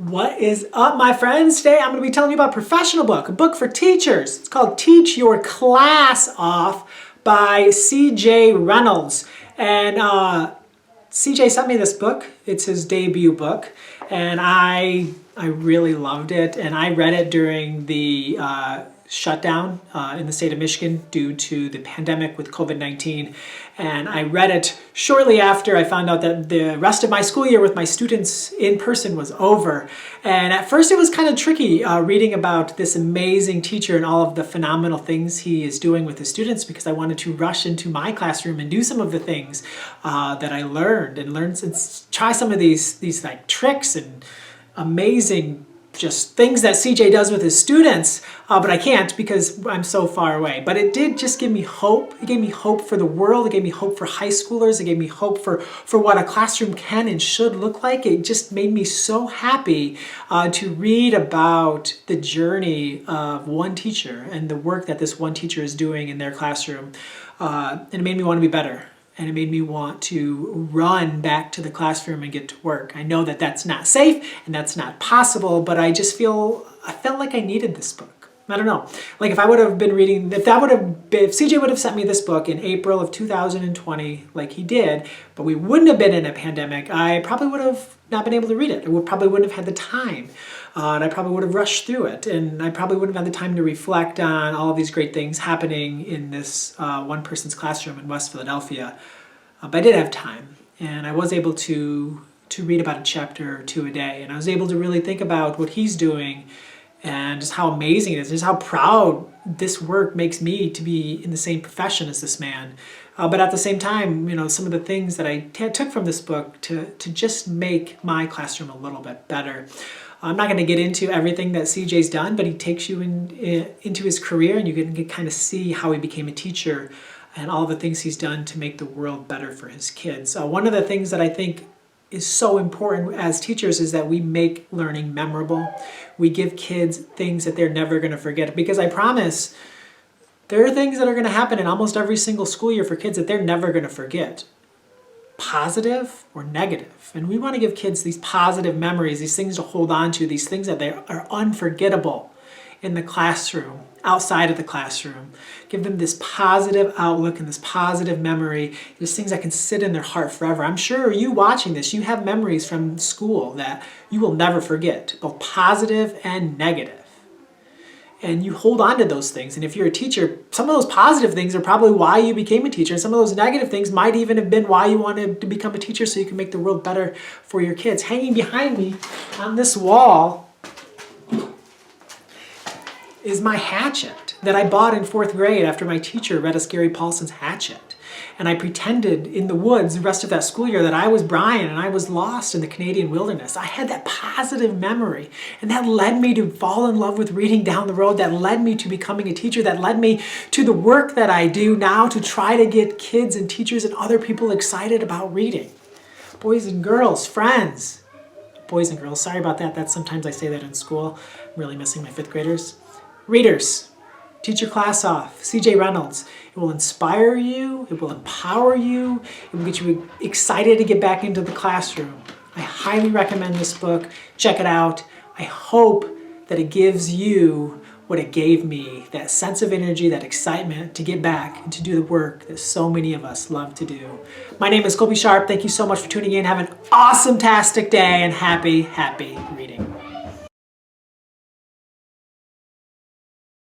What is up, my friends? Today I'm going to be telling you about a professional book, a book for teachers. It's called Teach Your Class Off by CJ Reynolds. And CJ sent me this book. It's his debut book. And I really loved it. And I read it during the shutdown in the state of Michigan due to the pandemic with COVID-19. And I read it shortly after I found out that the rest of my school year with my students in person was over. And at first it was kind of tricky reading about this amazing teacher and all of the phenomenal things he is doing with his students, because I wanted to rush into my classroom and do some of the things that I learned and try some of these like tricks and amazing just things that CJ does with his students, but I can't because I'm so far away. But it did just give me hope. It gave me hope for the world. It gave me hope for high schoolers. It gave me hope for what a classroom can and should look like. It just made me so happy to read about the journey of one teacher and the work that this one teacher is doing in their classroom. And it made me want to be better. And it made me want to run back to the classroom and get to work. I know that that's not safe and that's not possible, but I felt like I needed this book. I don't know. Like if CJ would have sent me this book in April of 2020, like he did, but we wouldn't have been in a pandemic, I probably would have not been able to read it. I probably wouldn't have had the time. And I probably would have rushed through it. And I probably wouldn't have had the time to reflect on all of these great things happening in this one person's classroom in West Philadelphia. But I did have time. And I was able to read about a chapter or two a day. And I was able to really think about what he's doing and just how amazing it is, just how proud this work makes me to be in the same profession as this man. But at the same time, you know, some of the things that I took from this book to just make my classroom a little bit better. I'm not going to get into everything that CJ's done, but he takes you into his career, and you can kind of see how he became a teacher and all the things he's done to make the world better for his kids. One of the things that I think is so important as teachers is that we make learning memorable. We give kids things that they're never going to forget, because I promise there are things that are going to happen in almost every single school year for kids that they're never going to forget, positive or negative. And we want to give kids these positive memories, these things to hold on to, these things that they are unforgettable in the classroom, outside of the classroom. Give them this positive outlook and this positive memory, these things that can sit in their heart forever. I'm sure you watching this, you have memories from school that you will never forget, both positive and negative. And you hold on to those things. And if you're a teacher, some of those positive things are probably why you became a teacher. And some of those negative things might even have been why you wanted to become a teacher, so you can make the world better for your kids. Hanging behind me on this wall is my hatchet that I bought in 4th grade after my teacher read us Gary Paulson's Hatchet. And I pretended in the woods the rest of that school year that I was Brian and I was lost in the Canadian wilderness. I had that positive memory, and that led me to fall in love with reading down the road. That led me to becoming a teacher. That led me to the work that I do now to try to get kids and teachers and other people excited about reading. Boys and girls, friends. Boys and girls, sorry about that. That's sometimes I say that in school. I'm really missing my 5th graders. Readers. Teach your class off. CJ Reynolds. It will inspire you. It will empower you. It will get you excited to get back into the classroom. I highly recommend this book. Check it out. I hope that it gives you what it gave me, that sense of energy, that excitement to get back and to do the work that so many of us love to do. My name is Colby Sharp. Thank you so much for tuning in. Have an awesome-tastic day and happy reading.